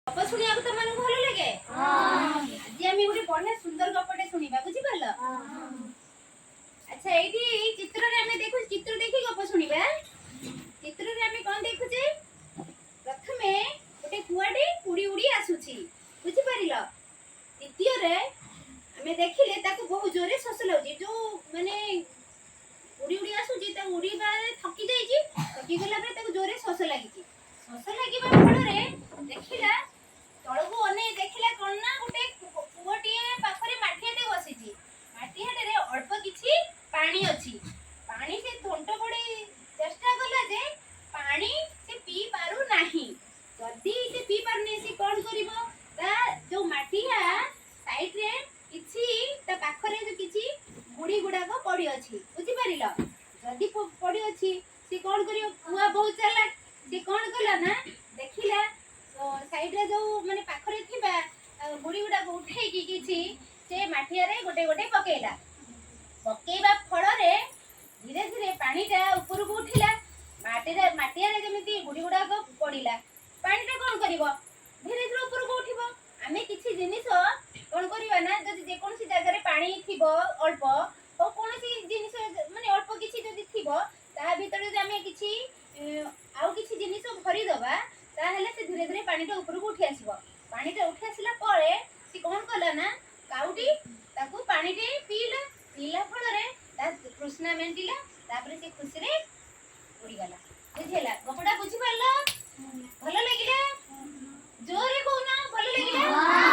गप शुणिया तो मन भल लगे आज आम गोटे बढ़िया सुंदर गपटे शुणा बुझिपार। अच्छा ये चित्र देखु चित्र देखी गप शुणा। चित्र कौन देखुचे प्रथमे गोटे कुआटे उड़ी उड़ी आसुची बुझिपार। द्वितीय आम देखिले बहुत जोरे शोष लगे जो माने उड़ी उड़ी आसुची उड़ीबा थकी जाइए थकी गला जोरे शोष लगी शोष लगे फल देखला तलू अने देखला कौन ना गोटे पुओटी पाखरे माटियाटे बसीची माटियाटे अल्प किछि पानी अछि पानी से थंट पड़ी चेष्टा कला जे पानी से पी पारु नाही जदी से पी पारने से कोन करिवो ता जो माटिया साइड रे किछि ता पाखरे जो किछि गुडी गुडा को पड़ी अछि बुझि परिलो जदी पड़ी अछि से कोन करियो पुआ बहुत चालाक से कोन कला ना देखिला तो साइड रे जो माने पाखरे थिबा गुडी गुडा को उठै की किछि से माटिया रे गोटे गोटे पकेला पकेबा फल रे धीरे धीरे पानीटा ऊपर को उठिला माटिया रे जेमिति गुडी गुडा को पड़िला पानीटा कोन करिवो धीरे धीरे ऊपर को उठिबो आमे किछि जिनिस कोन करिवा ना जदि जे कोनसी जागा रे पानी थिबो अल्प ओ कोनसी जिनिस माने अल्प किछि जदि थिबो ता भीतर जे आमे किछि आउ किछि जिनिस भरि दबा ताहेले से धीरे धीरे पानीटा ऊपर को उठी आसीबो पानीटा उठी आसिला परे से कोन कला ना काउटी ताकू पानीटे पीला पीला फल रे ता कृष्णा मेंटिला तापरे से खुशी रे उड़ी गला बुझिला गपडा बुझि पारलो भलो लागिला जोरे कोना भलो लागिला।